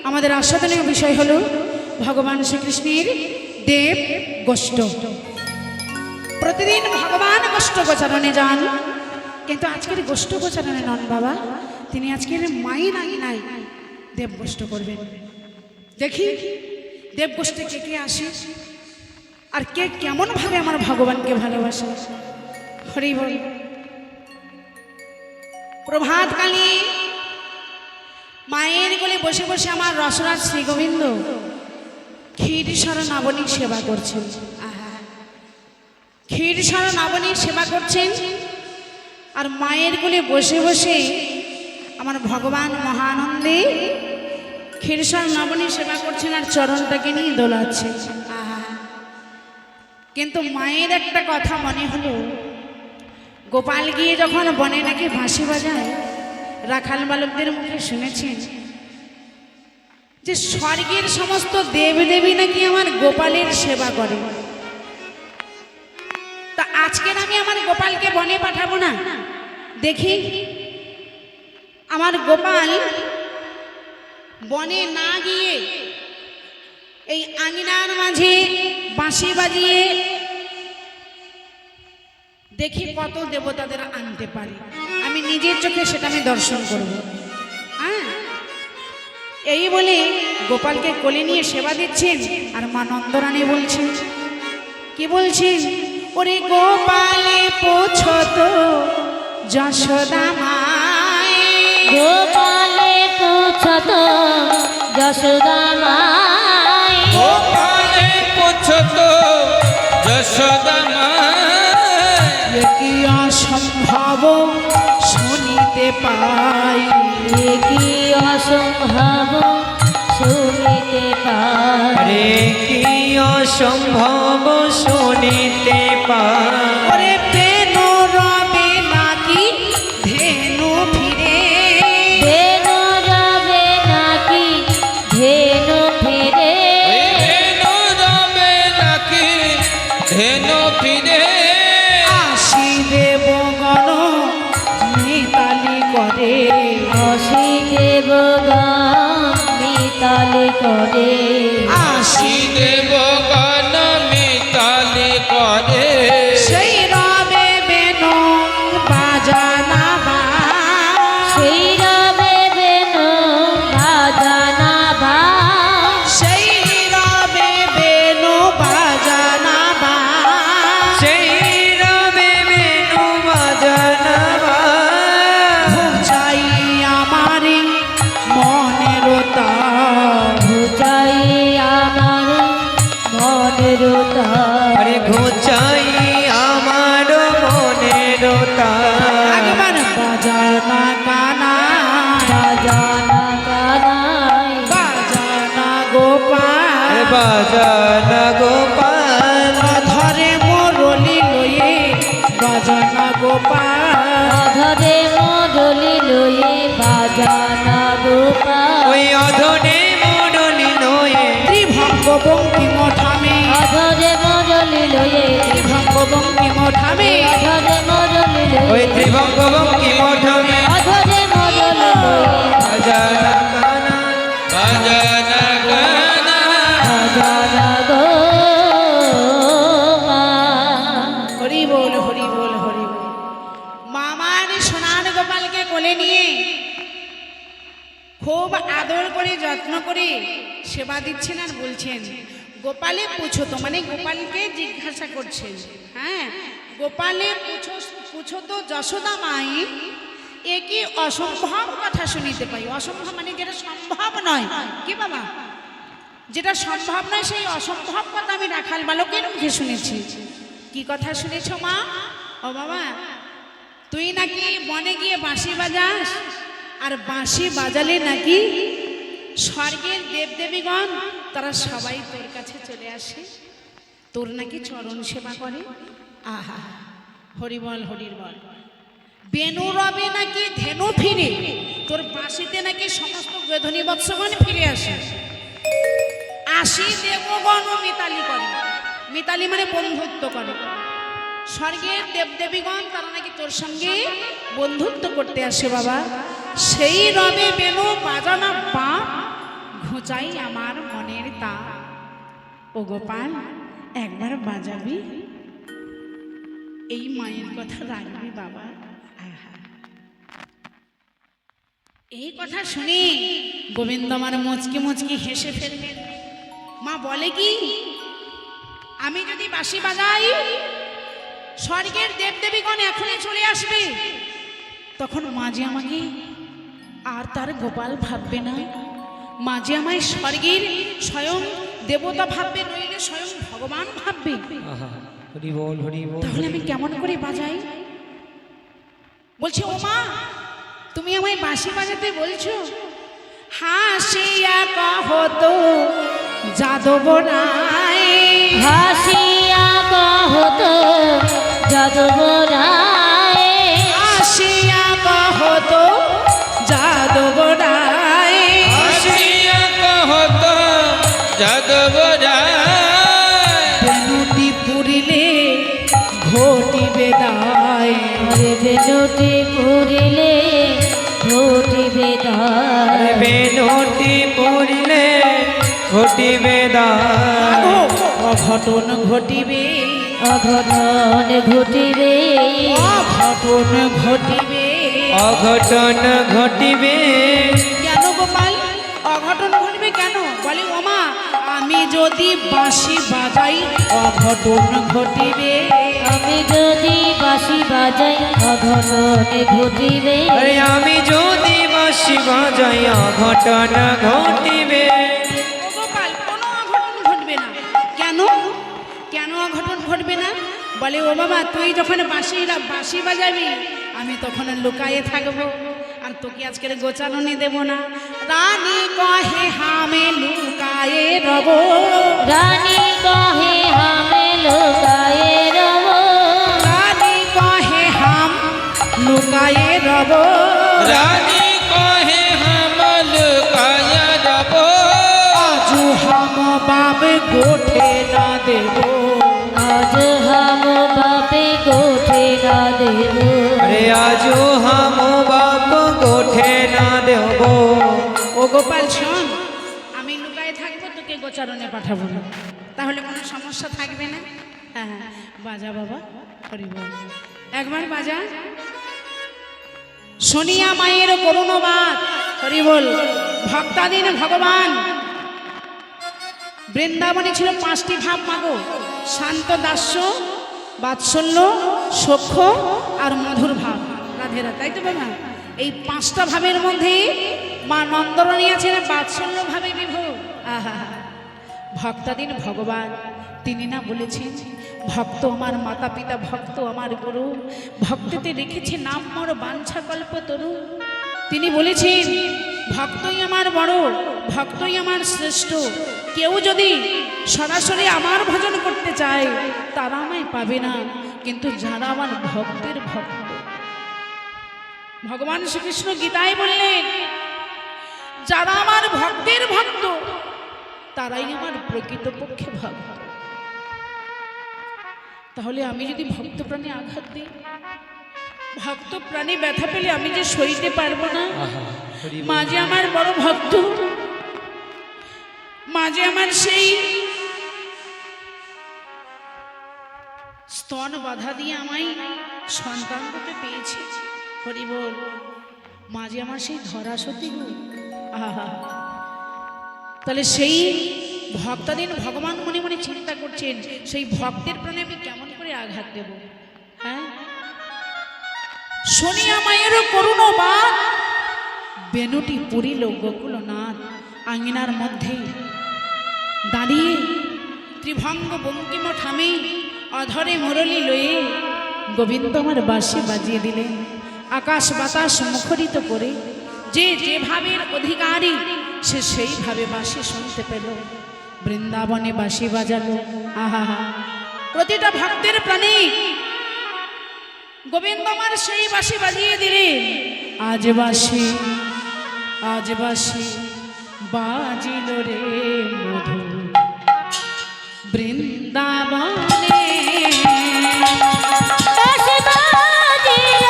আমাদের আস্বাদনীয় বিষয় হলো ভগবান শ্রীকৃষ্ণের দেব গোষ্ঠ। প্রতিদিন ভগবান গোষ্ঠ গোচারণে যান, কিন্তু আজকের গোষ্ঠ গোচারণে নন বাবা, তিনি আজকের মায়ের আঙিনায় দেব গোষ্ঠ করবেন। দেখি দেব গোষ্ঠে কে কে আসে আর কে কেমন ভাবে আমার ভগবানকে ভালোবাসে। হরি বল। প্রভাতকালে মায়ের কোলে বসে বসে আমার রসরাজ শ্রী গোবিন্দ ক্ষীরসর নবনীর সেবা করছেন। ক্ষীরসর নবনীর সেবা করছেন আর মায়ের কোলে বসে বসে আমার ভগবান মহানন্দে ক্ষীরসর নবনীর সেবা করছেন আর চরণটাকে নিয়ে দোলাচ্ছেন। কিন্তু মায়ের একটা কথা মনে হলো, গোপাল গিয়ে যখন বনে নাকি বাঁশি বাজায়, রাখাল বালকদের মুখে শুনেছেন যে স্বর্গের সমস্ত দেবদেবী নাকি আমার গোপালের সেবা করে। তা আজকের আমি আমার গোপালকে বনে পাঠাবো না, দেখি আমার গোপাল বনে না গিয়ে এই আঙিনার মাঝে বাঁশি বাজিয়ে দেখি কত দেবতাদের আনতে পারি, আমি নিজের চোখে সেটা আমি দর্শন করব। হ্যাঁ, এই বলে গোপালকে কোলে নিয়ে সেবা দিচ্ছেন আর মা নন্দরানী বলছেন, কি বলছেন, ওরে গোপালে পোছত যশোদা মায়, গোপালে পোছত যশোদা মায়, গোপালে পোছত যশোদা মায়, কি অসম্ভব শুনিতে পাই, কি অসম্ভব শুনিতে পাই, রে কি অসম্ভব শুনিতে পাই, ওরে বেনু রবে নাকি ধেনু ফিরে, ধেনু রবে নাকি ধেনু ফিরে, ধেনু রবে নাকি ধেনু ফিরে, আসি দেবগণ মিতালি করে, অসি দেবগণ মিতালি করে, আসি দেবগণ মিতালি করে, সেই রবে বেনু বাজানা বা, সেই রবে বেনু বাজানা বা, সেই রবে বেনু বাজানা বা, সেই রবে বেনু বাজানা বা, চাই আমারি মনের তার, ঘুচাই আমার মনের তার, আরে ঘোচাই আমার মনের তার, একবার বাজানা কানা, বাজানা কানাই, বাজানা গোপাল, বাজানা গোপাল, ধরে মোরলি লয়ে বাজানা গোপাল, অধরে মোডলি লয়ে বাজানা গোপাল, ওই অধনে মুরলি নয়ে, ত্রিভঙ্গ বঙ্কিম ঠামে, অধরে মোডলি লয়ে, ত্রিভঙ্গ বঙ্কিম ঠামে, অধরে মোডলি ওই লয়ে, ত্রিভঙ্গ বঙ্কি মঠমে, অধরে মোডলি লয়ে, বাজানা কানা, বাজানা কানা, বাজানা গো মা। হরি বল হরি বল হরি বল। মামার সোনার গোপালকে কোলে নিয়ে খুব আদর করে যত্ন করে সেবা দিচ্ছেন আর বলছেন, গোপালে পুছো তো, মানে গোপালকে জিজ্ঞাসা করছেন, হ্যাঁ, গোপালে পুছো তো যশোদা মাই, এ কি অসম্ভব কথা শুনিতে পাই। অসম্ভব মানে যেটা সম্ভব নয়, কি বাবা, যেটা সম্ভব নয় সেই অসম্ভব কথা আমি রাখাল বালকের মুখে শুনেছি। কি কথা শুনেছ মা? ও বাবা, তুই নাকি বনে গিয়ে বাঁশি বাজাস, আর বাঁশি বাজালে নাকি স্বর্গের দেবদেবীগণ তারা সবাই তোর কাছে চলে আসে, তোর নাকি চরণ সেবা করে। আহা, হরিবল হরিবল। বেনু রবে নাকি ধেনু ফিরে, তোর বাঁশিতে নাকি সমস্ত বেধনী বৎসগণ ফিরে আসে, আসি দেবগণ মিতালি করে, মিতালি মানে বন্ধুত্ব করে, স্বর্গের দেবদেবীগণ তারা নাকি তোর সঙ্গে বন্ধুত্ব করতে আসে বাবা। সেই রবে বেনু বাজানা বাপ ঘুচাই আমার মনের তা। ও গোপাল, একবার বাজাবি, এই মায়ের কথা রাখবি বাবা। আহা। এই কথা শুনি গোবিন্দ আমার মুচকি মুচকি হেসে ফেললেন। মা বলে কি, আমি যদি বাঁশি বাজাই স্বর্গের দেবদেবীগণ এখনই চলে আসবে, তখন মাঝে আমাকে আর তার গোপাল ভাববে না, মাঝে আমায় স্বর্গের স্বয়ং দেবতা ভাববে, নইলে স্বয়ং ভগবান ভাববে। হরি বল, হরি বল। তাহলে আমি কেমন করে বাজাই? বলছে, ও মা, তুমি আমায় বাঁশি বাজাতে বলছো? হাসিয়া কহতো যাদব রায়, হাসিয়া কহত যাদব রায়, হাসিয়া কহতো যাদব রায়, আসিয়া কহত যাদব রায়, বেনুটি পুরিলে ঘটিবে দায়। আরে বেনুটি পুরিলে ঘটিবে দায়, বেনুটি পড়িলে ঘটিবে দায়, অঘটন ঘটিবে, অঘটন ঘটিবে, অঘটন ঘটিবে। অঘটন ঘটিবে। কেন গোপাল অঘটন ঘটবে কেন? বলে, ওমা, আমি যদি বাঁশি বাজাই অঘটন ঘটিবে। আমি যদি বাঁশি বাজাই অঘটন ঘটিবে, আরে আমি যদি বাঁশি বাজাই অঘটন ঘটিবে। ও গোপাল, কোনো অঘটন ঘটবে না। কেন? কেন অঘটন ঘটবে না? বলে, ও বাবা, তুই যখন বাঁশি বাজাবি আমি তখন লুকায়ে থাকবো, আর তোকে আজকের গোচারণে দেব না। রানী কহে হামে লুকায়ে রব, রানী কহে হামে লুকায়ে রব, রানী কহে হাম লুকায়ে রব, রানী কহে হামল কায়া যাব, আজু হাম বাপ গোঠে না দেব। আজ হাম বাপে গোঠে না দেব, আরে আজো হাম বাপ গোঠে না দেব। ও গোপাল শোন, আমি লুকায়ে থাকবো, তোকে গোচারণে পাঠাবো না, তাহলে কোনো সমস্যা থাকবে না। হ্যাঁ হ্যাঁ, বাজা বাবা, হরি বল, একবার বাজা। শুনিয়া মায়ের করুণবাদ, হরি বল। ভক্তাধীন ভগবান বৃন্দাবনে ছিল 5টি ভাব মাগো, শান্ত, দাস্য, বাৎসল্য, সখ্য আর মধুর ভাব। রাধে রাধে, তাই তো বাবা? এই 5টা ভাবের মধ্যে মা নন্দরানী আছেন বাৎসল্য ভাবে বিভোর। আহা, ভক্তাধীন ভগবান তিনি না বলেছেন, ভক্ত আমার মাতা পিতা, ভক্ত আমার গুরু, ভক্তিতে রেখেছে নাম মোর বাঞ্ছা কল্প তরু। তিনি বলেছেন, ভক্তই আমার বড়, ভক্তই আমার শ্রেষ্ঠ। কেউ যদি সরাসরি আমার ভজন করতে চায় তারা আমায় পাবে না, কিন্তু যারা আমার ভক্তের ভক্ত, ভগবান শ্রীকৃষ্ণ গীতায় বললেন, যারা আমার ভক্তের ভক্ত তারাই আমার প্রকৃতপক্ষে ভক্ত। তাহলে আমি যদি ভক্ত প্রাণে আঘাত দিই, ভক্ত প্রাণে ব্যথা পেলে আমি যে সইতে পারবো না। মাঝে আমার বড় ভক্ত, মাঝে আমার সেই স্তন বাধা দিয়ে আমায় সন্তান রূপে পেয়েছে, হরি বল। মাঝে আমার সেই ধরা সতী গো, আহা। তাহলে সেই ভক্তাধীন ভগবান মনে মনে চিন্তা করছেন, সেই ভক্তের প্রাণে আমি কেমন করে আঘাত দেব? হ্যাঁ, শুনিয়া মায়ের করুণবাদ, বেনুটি পুরিল গোকুলনাথ। আঙিনার মধ্যে দাঁড়িয়ে ত্রিভঙ্গ বঙ্কিম ঠামে অধরে মুরলি লয়ে গোবিন্দ আমার বাঁশি বাজিয়ে দিলেন। আকাশ বাতাস মুখরিত করে যে যে ভাবের অধিকারী সে সেইভাবে বাঁশি শুনতে পেল, বৃন্দাবনে বাঁশি বাজালো। আহা, প্রতিটা ভক্তের প্রাণে গোবিন্দ আমার সেই বাঁশি বাজিয়ে দিলেন। আজ বাঁশি, আজ বাঁশি বাজিল রে মধু বৃন্দাবনে। বাঁশি বাজিল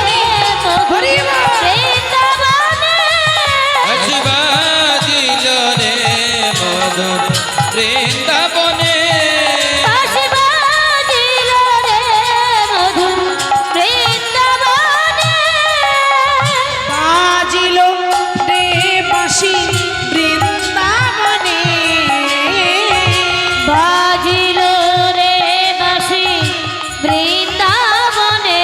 রে মধু বৃন্দাবনে, বাঁশি বাজিল বৃন্দাবনে বাঁশি বাজিল রে মধুর বৃন্দাবনে বাজিল রে বাঁশি বৃন্দাবনে বাজিল রে বাঁশি বৃন্দাবনে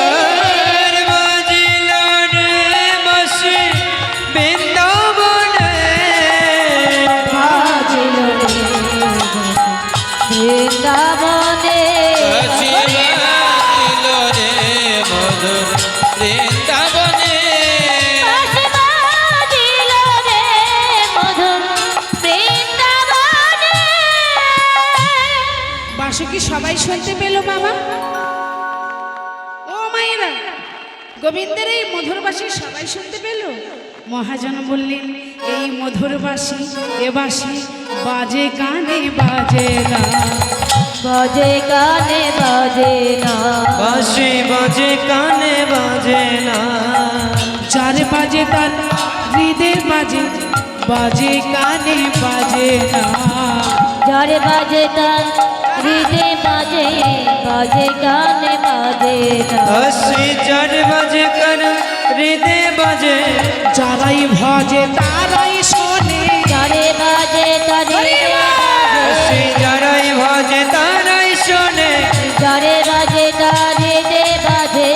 আর বাজিল রে বাঁশি বৃন্দাবনে বাজিল রে বৃন্দাবনে বাঁশি বাজিল রে মধুর বৃন্দাবনে বাঁশি বাজিল রে মধুর বৃন্দাবনে বাঁশি কি সবাই শুনতে পেল বাবা? ও মায়েরা, গোবিন্দের এই মধুর বাঁশি সবাই শুনতে পেল? মহাজন বললেন, এই মধুর বাঁশি এ বাঁশি বাজে কানে বাজে না, বাজে গানে বাজে না বাঁশি বাজে কানে বাজে না যার বাজে তার হৃদয় বাজে, বাজে কানে বাজে না। যারে বাজে তার হৃদয় বাজে বাজে গানে বাজে না বাঁশি যার বাজে কার হৃদয় বাজে যারাই ভজে তারাই শোনে, যারে বাজে তার হৃদয় বাঁশি যারাই বাজে তারাই শোনে যারে বাজে তার হৃদয় বাজে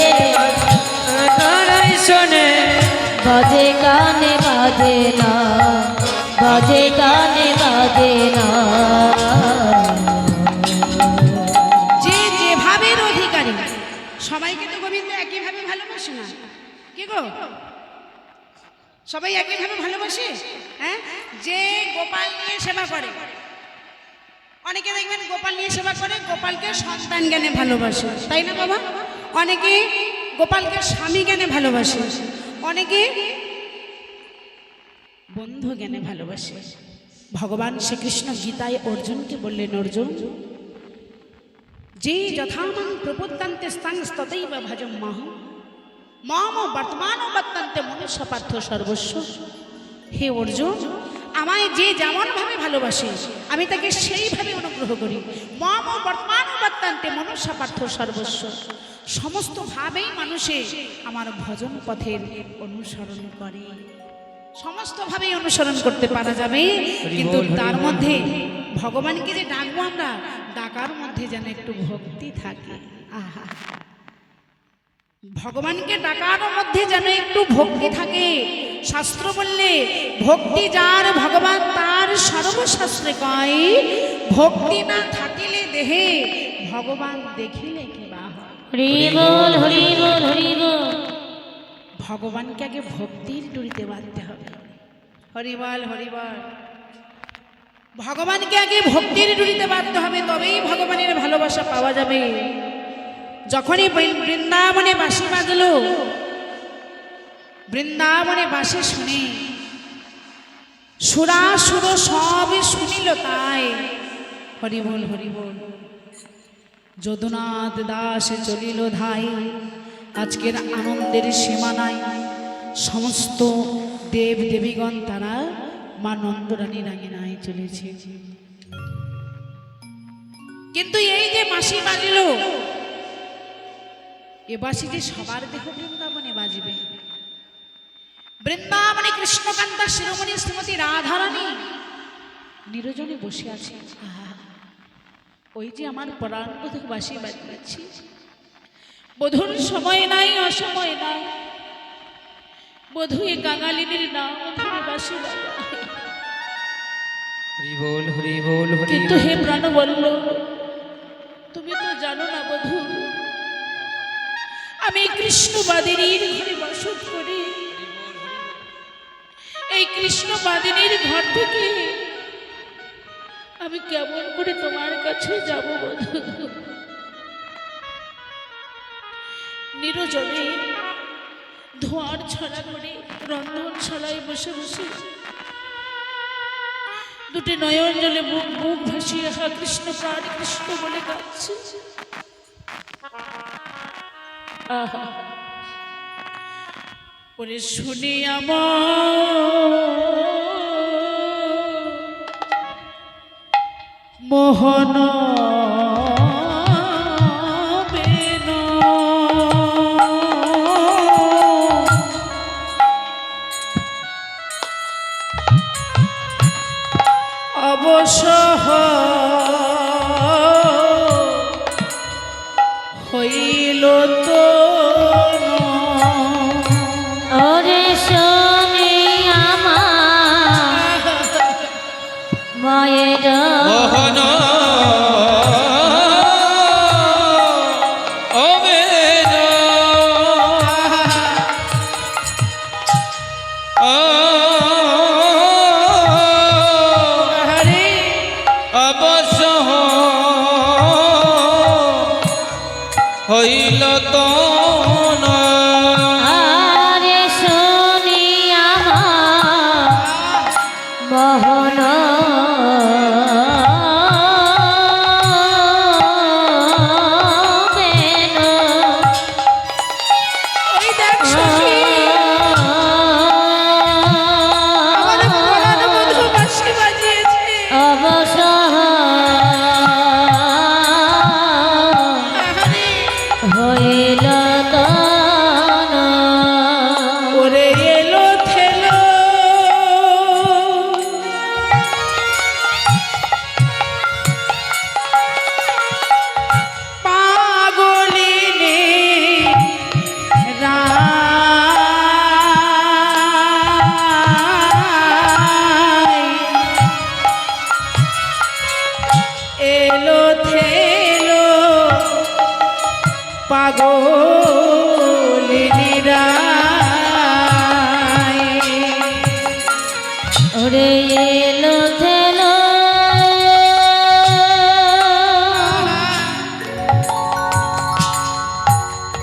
তারাই শোনে বাজে গানে বাজে না বাজে গানে বাজে না যে যেভাবের অধিকারী, সবাইকে তো গোবিন্দ একইভাবে ভালোবাসে না, কি গো? সবাই একইভাবে ভালোবাসে? হ্যাঁ, যে গোপাল নিয়ে সেবা করে, অনেকে দেখবেন গোপাল নিয়ে সেবা করে, গোপালকে সন্তান জ্ঞানে ভালোবাসে, তাই না বাবা? অনেকে গোপালকে স্বামী জ্ঞানে ভালোবাসে, অনেকে বন্ধু জ্ঞানে ভালোবাসে। ভগবান শ্রীকৃষ্ণ গীতায় অর্জুনকে বললেন, অর্জুন, যে যথামাং প্রপদ্যন্তে স্তাংস্ততৈব ভজম মাহম মম বর্তমান বর্তন্তে মনুষ্য পার্থ সর্বস্ব। হে অর্জুন, আমায় যে যেমনভাবে ভালোবাসে আমি তাকে সেইভাবে অনুগ্রহ করি। মম বর্তমান বর্তন্তে মনুষ্য পার্থ সর্বস্ব। সমস্তভাবেই মানুষে আমার ভজন পথের অনুসরণ করে, সমস্তভাবেই অনুসরণ করতে পারা যাবে, কিন্তু তার মধ্যে ভগবানকে যে ডাকবো আমরা, ডাকার মধ্যে যেন একটু ভক্তি থাকে। আহা, ভগবানকে ডাকার মধ্যে যেন একটু ভক্তি থাকে। শাস্ত্র বললে, ভক্তি যার ভগবান তার সর্বশাস্ত্রে কয়, ভক্তি না থাকিলে দেহে ভগবান দেখিলে কি বা হয়। হরি বল হরি বল হরি বল ভগবানকে আগে ভক্তির ডুরিতে বাঁধতে হবে। হরিবল হরিবল, ভগবানকে আগে ভক্তির ডুরিতে বাঁধতে হবে, তবেই ভগবানের ভালোবাসা পাওয়া যাবে। যখনই বৃন্দাবনে বাঁশি বাজলো, বৃন্দাবনে বাঁশি শুনে সুরাসুর সবই শুনিল তাই। হরিবল হরিবল। যদুনাথ দাস চলিল ধাই, আজকের আনন্দের সীমা নাই। সমস্ত দেব দেবীগণ তারা মা নন্দরানী রাঙিনায় চলেছে। কিন্তু এই যে বাঁশি বাজিল, এ বাঁশি যে সবার দেহ বৃন্দাবনে বাজবে। বৃন্দাবনে কৃষ্ণকান্তা শিরোমণি শ্রীমতী রাধারানী নিরজনে বসে আছে। আহা, ওই যে আমার প্রাণ বধূ বাঁশি বাজিয়েছি। বধূর সময় নাই, অসময় নাই, বধূ এ কাঙালিনীর নাম ধরে বাঁশি বাজায়। হরি বল হরি বল হরি কিন্তু হে প্রাণ বলল, তুমি তো জানো না বধূ, আমি কৃষ্ণবাদিনীর ঘরে বসত করি। এই কৃষ্ণবাদিনীর ঘর থেকে আমি কেমন করে তোমার কাছে যাব বধূ? নিরজনে ধোঁয়ার ছড়া করে রন্ধনশালায় বসে বসে দুটি নয়ন জলে মুখ মুখ ভাসিয়ে হা কৃষ্ণ প্রাণ কৃষ্ণ বলে কাঁদছে। আহা, ওরে শুনে আমার মোহন বেন অবশ্য হইল তো ওরে শোনে আমার মায়ের মোহন অবেন হরে অবশ্য হইল তো আরে শোনে আমার মোহন বেন ওই দেখ সখী আমাদের পুরানো বন্ধু বাঁশি বাজিয়েছে অবশ্য হরে হইল তন ওরে এলো থেলো পাগলিনে রায় এলো থেলো পাগলিনী রায় ওরে এলো থেলো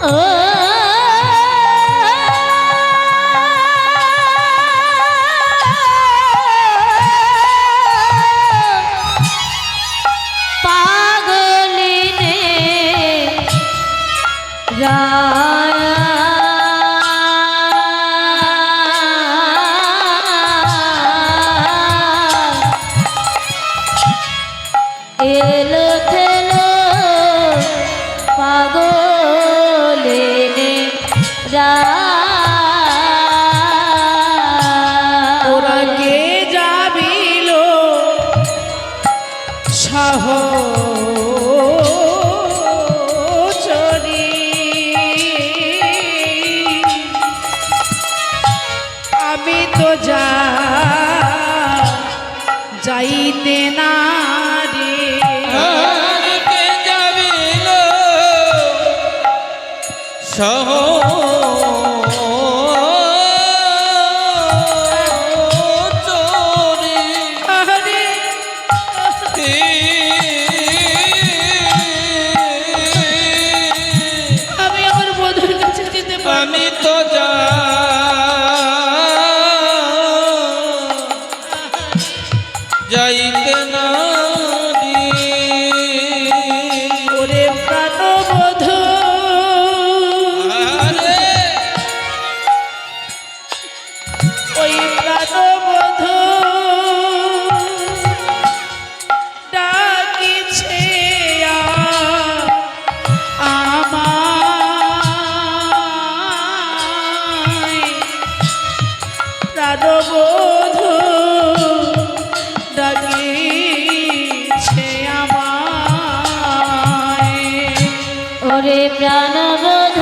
ও পাগলিনে এলো থেলো পাগলিনে তোরা কে যাবিল সহচরী আমি তো যাইতে না রে কে যাবিল সহ হরে আমি আমার বধুর কাছে যেতে পারি আমি তো যাইতে না ওরে প্রাণবধূ আরে ওই প্রাণবধূ ডাকিছে আমায় প্রাণবধূ ডাকিছে আমায় ওরে প্রাণবোধ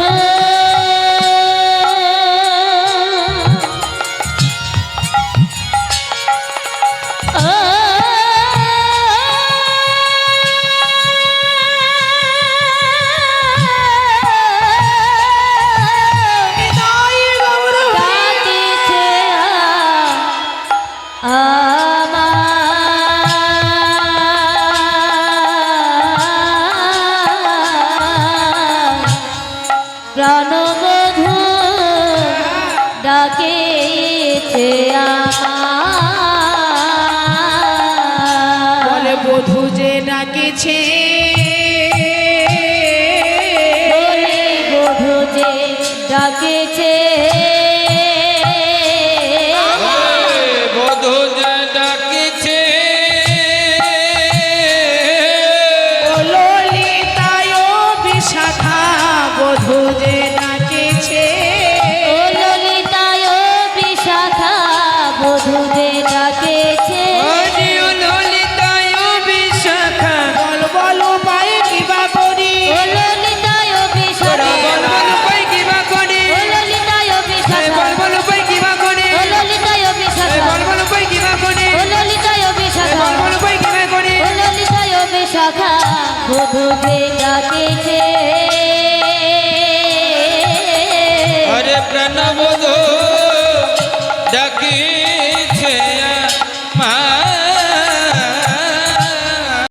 প্রাণবধূ ডাকেছে বলে বধূ যে ডাকেছে